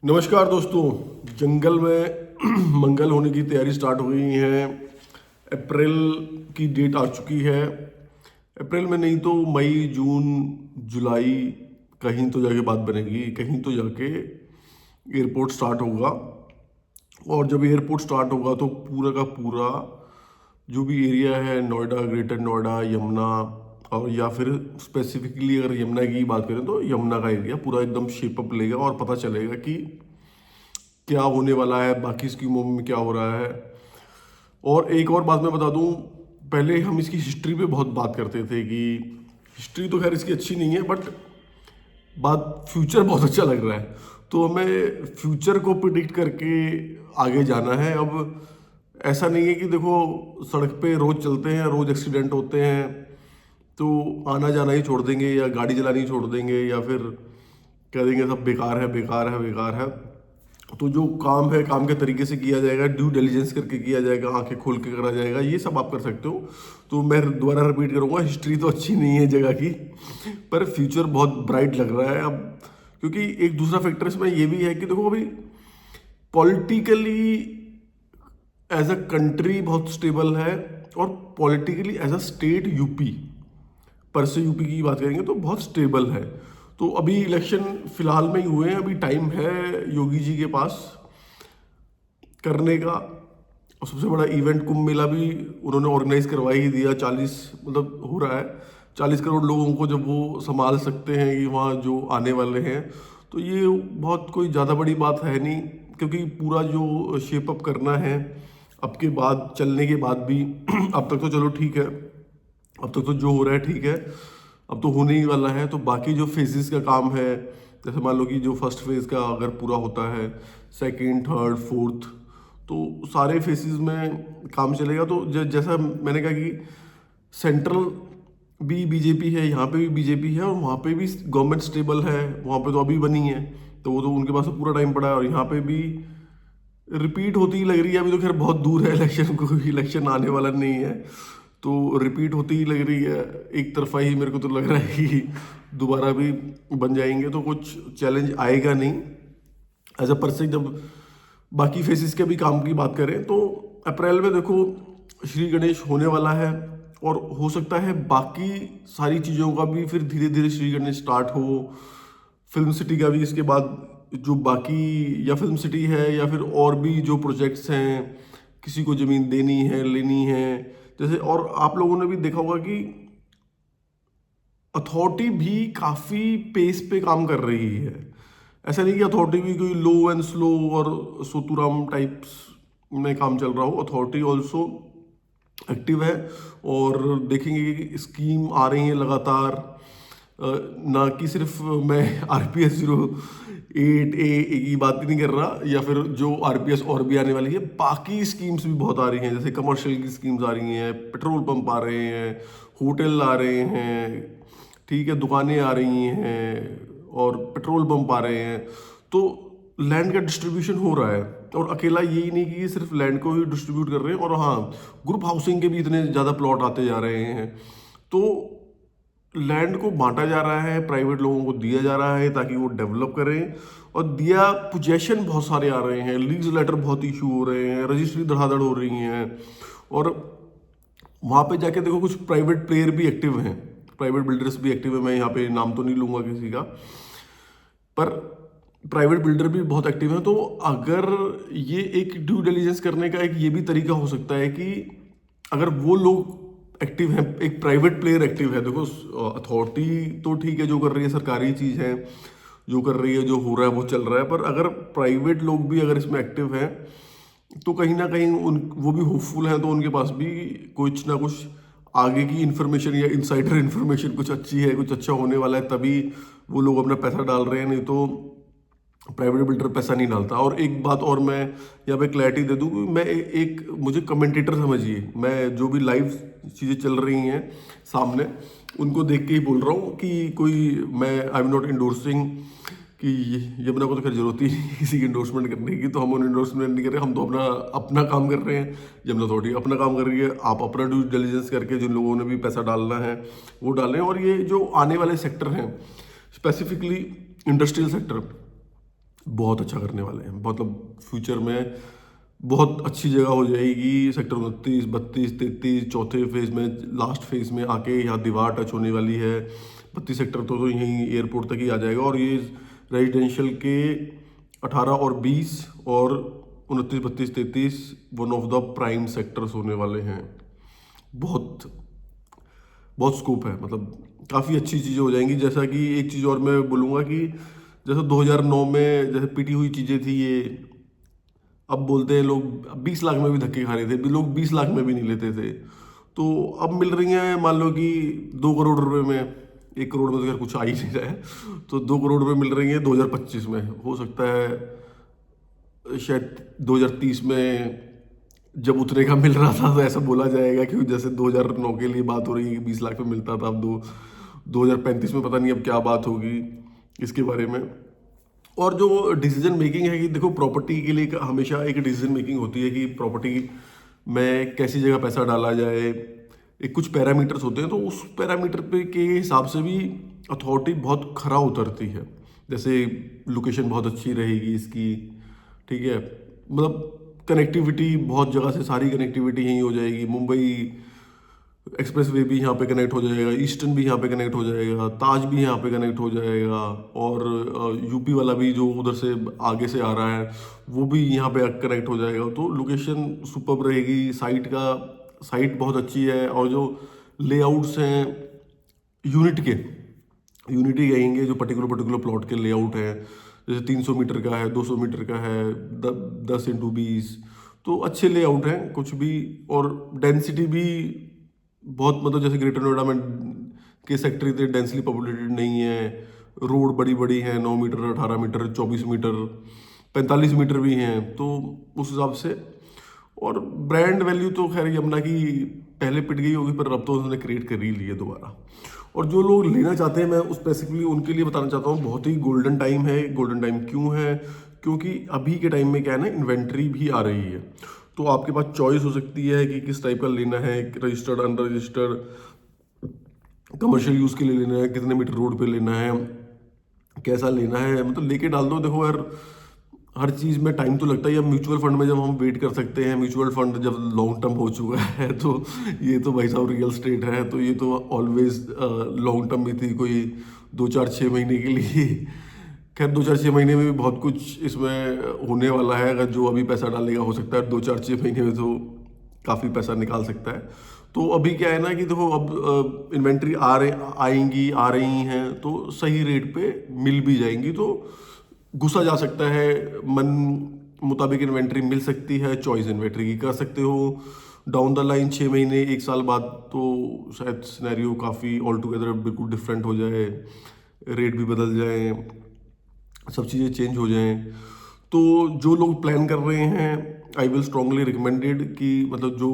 नमस्कार दोस्तों। जंगल में मंगल होने की तैयारी स्टार्ट हो गई है। अप्रैल की डेट आ चुकी है। अप्रैल में नहीं तो मई जून जुलाई कहीं तो जाके बात बनेगी, कहीं तो जाके एयरपोर्ट स्टार्ट होगा। और जब एयरपोर्ट स्टार्ट होगा तो पूरा का पूरा जो भी एरिया है, नोएडा, ग्रेटर नोएडा, यमुना, और या फिर स्पेसिफिकली अगर यमुना की बात करें तो यमुना का एरिया पूरा एकदम शेपअप लेगा और पता चलेगा कि क्या होने वाला है, बाकी स्कीमों में क्या हो रहा है। और एक और बात मैं बता दूं, पहले हम इसकी हिस्ट्री पे बहुत बात करते थे कि हिस्ट्री तो खैर इसकी अच्छी नहीं है, बट बात फ्यूचर बहुत अच्छा लग रहा है। तो हमें फ्यूचर को प्रिडिक्ट करके आगे जाना है। अब ऐसा नहीं है कि देखो सड़क पे रोज चलते हैं, रोज एक्सीडेंट होते हैं तो आना जाना ही छोड़ देंगे या गाड़ी चलानी ही छोड़ देंगे या फिर कह देंगे सब बेकार है, बेकार है, बेकार है। तो जो काम है काम के तरीके से किया जाएगा, ड्यू डिलिजेंस करके किया जाएगा, आंखें खोल के करा जाएगा, ये सब आप कर सकते हो। तो मैं दोबारा रिपीट करूंगा, हिस्ट्री तो अच्छी नहीं है जगह की, पर फ्यूचर बहुत ब्राइट लग रहा है अब। क्योंकि एक दूसरा फैक्टर इसमें ये भी है कि देखो अभी पॉलिटिकली एज अ कंट्री बहुत स्टेबल है, और politically as a state UP, पर से यूपी की बात करेंगे तो बहुत स्टेबल है। तो अभी इलेक्शन फिलहाल में ही हुए हैं, अभी टाइम है योगी जी के पास करने का। और सबसे बड़ा इवेंट कुंभ मेला भी उन्होंने ऑर्गेनाइज करवा ही दिया। 40 मतलब हो रहा है, 40 करोड़ लोगों को जब वो संभाल सकते हैं कि वहाँ जो आने वाले हैं, तो ये बहुत कोई ज़्यादा बड़ी बात है नहीं। क्योंकि पूरा जो शेप अप करना है अब के बाद, चलने के बाद भी अब तक तो चलो ठीक है, अब तक तो जो हो रहा है ठीक है, अब तो होने ही वाला है। तो बाकी जो फेजेस का काम है, जैसे मान लो कि जो फर्स्ट फेज का अगर पूरा होता है, सेकंड, थर्ड, फोर्थ, तो सारे फेसेस में काम चलेगा। तो जैसा मैंने कहा कि सेंट्रल भी बीजेपी है, यहाँ पे भी बीजेपी है, और वहाँ पे भी गवर्नमेंट स्टेबल है, वहाँ पे तो अभी बनी है, तो वो तो उनके पास तो पूरा टाइम पड़ा है। और यहाँ पे भी रिपीट होती ही लग रही है। अभी तो खैर बहुत दूर है इलेक्शन, को इलेक्शन आने वाला नहीं है, तो रिपीट होती ही लग रही है। एक तरफा ही मेरे को तो लग रहा है कि दोबारा भी बन जाएंगे, तो कुछ चैलेंज आएगा नहीं एज अ पर से। जब बाकी फेसिस के भी काम की बात करें तो अप्रैल में देखो श्री गणेश होने वाला है, और हो सकता है बाकी सारी चीज़ों का भी फिर धीरे धीरे श्री गणेश स्टार्ट हो। फिल्म सिटी का भी इसके बाद जो बाकी या फिल्म सिटी है या फिर और भी जो प्रोजेक्ट्स हैं, किसी को ज़मीन देनी है, लेनी है, जैसे। और आप लोगों ने भी देखा होगा कि अथॉरिटी भी काफ़ी पेस पे काम कर रही है। ऐसा नहीं कि अथॉरिटी भी कोई लो एंड स्लो और सोतुराम टाइप्स में काम चल रहा हो। अथॉरिटी ऑल्सो एक्टिव है, और देखेंगे कि स्कीम आ रही है लगातार। ना कि सिर्फ मैं RPS 08A की बात भी नहीं कर रहा, या फिर जो RPS और भी आने वाली है, बाकी स्कीम्स भी बहुत आ रही हैं। जैसे कमर्शियल की स्कीम्स आ रही हैं, पेट्रोल पंप आ रहे हैं, होटल आ रहे हैं, ठीक है, दुकानें आ रही हैं, और पेट्रोल पंप आ रहे हैं। तो लैंड का डिस्ट्रीब्यूशन हो रहा है, और अकेला यही नहीं कि ये सिर्फ लैंड को ही डिस्ट्रीब्यूट कर रहे हैं, और हाँ, ग्रुप हाउसिंग के भी इतने ज़्यादा प्लॉट आते जा रहे हैं। तो लैंड को बांटा जा रहा है, प्राइवेट लोगों को दिया जा रहा है ताकि वो डेवलप करें, और दिया पोजेशन बहुत सारे आ रहे हैं, लीज लेटर बहुत इशू हो रहे हैं, रजिस्ट्री धड़ाधड़ हो रही हैं। और वहाँ पे जाके देखो कुछ प्राइवेट प्लेयर भी एक्टिव हैं, प्राइवेट बिल्डर्स भी एक्टिव है। मैं यहाँ पे नाम तो नहीं लूँगा किसी का, पर प्राइवेट बिल्डर भी बहुत एक्टिव हैं। तो अगर ये एक ड्यू डिलिजेंस करने का एक ये भी तरीका हो सकता है कि अगर वो लोग एक्टिव हैं, एक प्राइवेट प्लेयर एक्टिव है। देखो अथॉरिटी तो ठीक है, जो कर रही है सरकारी चीज़ है, जो कर रही है, जो हो रहा है वो चल रहा है, पर अगर प्राइवेट लोग भी अगर इसमें एक्टिव हैं तो कहीं ना कहीं उन वो भी होपफुल हैं, तो उनके पास भी कुछ ना कुछ आगे की इन्फॉर्मेशन या इनसाइडर इन्फॉर्मेशन कुछ अच्छी है, कुछ अच्छा होने वाला है, तभी वो लोग अपना पैसा डाल रहे हैं। नहीं तो प्राइवेट बिल्डर पैसा नहीं डालता। और एक बात और मैं यहाँ पे क्लैरिटी दे दूँ कि मैं एक मुझे कमेंटेटर समझिए, मैं जो भी लाइव चीज़ें चल रही हैं सामने उनको देख के ही बोल रहा हूँ कि कोई मैं आई एम नॉट इंडोर्सिंग कि यमुना को तो खैर जरूरत ही नहीं है किसी की इंडोर्समेंट करने की, तो हम उन इंडोर्समेंट नहीं कर रहे, हम तो अपना अपना काम कर रहे हैं। यमुना अथॉरिटी अपना काम कर रही है, आप अपना ड्यू डिलिजेंस करके जिन लोगों ने भी पैसा डालना है वो डालें। और ये जो आने वाले सेक्टर हैं, स्पेसिफिकली इंडस्ट्रियल सेक्टर, बहुत अच्छा करने वाले हैं। मतलब फ्यूचर में बहुत अच्छी जगह हो जाएगी। सेक्टर 29, 32, 33 चौथे फेज में, लास्ट फेज में आके यहाँ दीवार टच होने वाली है। 32 सेक्टर तो यहीं एयरपोर्ट तक ही आ जाएगा। और ये रेजिडेंशियल के 18 और 20 और 29, 32, 33 one of the prime sectors होने वाले हैं। बहुत बहुत स्कोप है, मतलब काफ़ी अच्छी चीज़ें हो जाएंगी। जैसा कि एक चीज़ और मैं बोलूँगा कि जैसे 2009 में जैसे पिटी हुई चीज़ें थी ये, अब बोलते हैं लोग 20 लाख में भी धक्के खा रहे थे, भी लोग 20 लाख में भी नहीं लेते थे। तो अब मिल रही हैं, मान लो कि 2 करोड़ रुपए में। 1 करोड़ में तो खैर कुछ आ ही नहीं रहा है, तो 2 करोड़ रुपए मिल रही हैं 2025 में। हो सकता है शायद 2030 में जब उतने का मिल रहा था तो ऐसा बोला जाएगा, क्योंकि जैसे 2009 के लिए बात हो रही है कि 20 लाख में मिलता था, अब 2035 में पता नहीं अब क्या बात होगी इसके बारे में। और जो डिसीजन मेकिंग है कि देखो, प्रॉपर्टी के लिए हमेशा एक डिसीजन मेकिंग होती है कि प्रॉपर्टी में कैसी जगह पैसा डाला जाए। एक कुछ पैरामीटर्स होते हैं, तो उस पैरामीटर पे के हिसाब से भी अथॉरिटी बहुत खरा उतरती है। जैसे लोकेशन बहुत अच्छी रहेगी इसकी, ठीक है, मतलब कनेक्टिविटी बहुत जगह से, सारी कनेक्टिविटी यहीं हो जाएगी। मुंबई एक्सप्रेस वे भी यहाँ पे कनेक्ट हो जाएगा, ईस्टर्न भी यहाँ पे कनेक्ट हो जाएगा, ताज भी यहाँ पे कनेक्ट हो जाएगा, और यूपी वाला भी जो उधर से आगे से आ रहा है वो भी यहाँ पे कनेक्ट हो जाएगा। तो लोकेशन सुपर्ब रहेगी, साइट बहुत अच्छी है। और जो लेआउट्स हैं यूनिटी कहेंगे, जो पर्टिकुलर प्लॉट के लेआउट हैं, जैसे 300 मीटर का है, 200 मीटर का है, 10x20, तो अच्छे लेआउट हैं कुछ भी। और डेंसिटी भी बहुत, मतलब जैसे ग्रेटर नोएडा में के सेक्टर इतने डेंसली पॉपुलेटेड नहीं है। रोड बड़ी बड़ी हैं, 9 मीटर, 18 मीटर, 24 मीटर, 45 मीटर भी हैं, तो उस हिसाब से। और ब्रांड वैल्यू तो खैर यमुना की पहले पिट गई होगी, पर अब तो उन्होंने क्रिएट कर ही ली है दोबारा। और जो लोग लेना चाहते हैं, मैं उस स्पेसिफिकली उनके लिए बताना चाहता हूँ, बहुत ही गोल्डन टाइम है। गोल्डन टाइम क्यों है? क्योंकि अभी के टाइम में क्या है ना, इन्वेंट्री भी आ रही है, तो आपके पास चॉइस हो सकती है कि किस टाइप का लेना है, रजिस्टर्ड, अनरजिस्टर्ड, कमर्शियल यूज़ के लिए लेना है, कितने मीटर रोड पे लेना है, कैसा लेना है, मतलब लेके डाल दो। देखो यार, हर चीज़ में टाइम तो लगता ही है। अब म्यूचुअल फंड में जब हम वेट कर सकते हैं, म्यूचुअल फंड जब लॉन्ग टर्म हो चुका है, तो ये तो भाई साहब रियल स्टेट है, तो ये तो ऑलवेज लॉन्ग टर्म में थी, कोई 2, 4, 6 महीने के लिए। खैर 2, 4, 6 महीने में भी बहुत कुछ इसमें होने वाला है। अगर जो अभी पैसा डालेगा, हो सकता है 2, 4, 6 महीने में तो काफ़ी पैसा निकाल सकता है। तो अभी क्या है ना कि देखो, अब इन्वेंट्री आ रही हैं, तो सही रेट पे मिल भी जाएंगी, तो घुसा जा सकता है, मन मुताबिक इन्वेंट्री मिल सकती है, चॉइस इन्वेंट्री की कर सकते हो। डाउन द लाइन 6 महीने, 1 साल बाद तो शायद सिनेरियो काफ़ी ऑल टुगेदर बिल्कुल डिफरेंट हो जाए, रेट भी बदल जाए, सब चीज़ें चेंज हो जाएं। तो जो लोग प्लान कर रहे हैं, आई विल स्ट्रांगली रिकमेंडेड कि, मतलब जो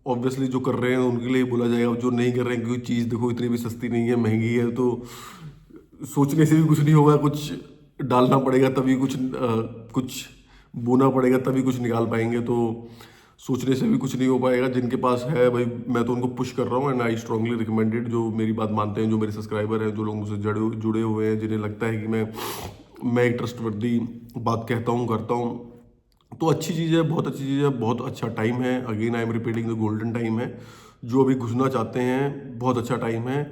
ऑब्वियसली जो कर रहे हैं उनके लिए बोला जाएगा। जो नहीं कर रहे हैं, क्योंकि चीज़ देखो इतनी भी सस्ती नहीं है, महंगी है, तो सोचने से भी कुछ नहीं होगा। कुछ डालना पड़ेगा तभी कुछ बोना पड़ेगा तभी कुछ निकाल पाएंगे, तो सोचने से भी कुछ नहीं हो पाएगा। जिनके पास है भाई, मैं तो उनको पुश कर रहा हूँ, एंड आई स्ट्रांगली रिकमेंडेड। जो मेरी बात मानते हैं, जो मेरे सब्सक्राइबर हैं, जो लोग मुझसे जुड़े हुए हैं, जिन्हें लगता है कि मैं एक ट्रस्टवर्दी बात कहता हूँ, करता हूँ, तो अच्छी चीज़ है, बहुत अच्छी चीज़ है, बहुत अच्छा टाइम है। Again I am repeating, the golden time है। जो अभी घुसना चाहते हैं, बहुत अच्छा टाइम है।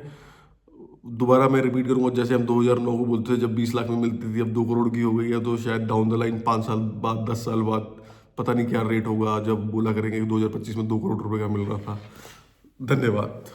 दोबारा मैं रिपीट करूंगा, जैसे हम 2009 को बोलते थे जब 20 लाख में मिलती थी, अब 2 करोड़ की हो गई है, तो शायद डाउन द लाइन 5 साल बाद, 10 साल बाद पता नहीं क्या रेट होगा, जब बोला करेंगे कि 2025 में 2 करोड़ रुपए का मिल रहा था। धन्यवाद।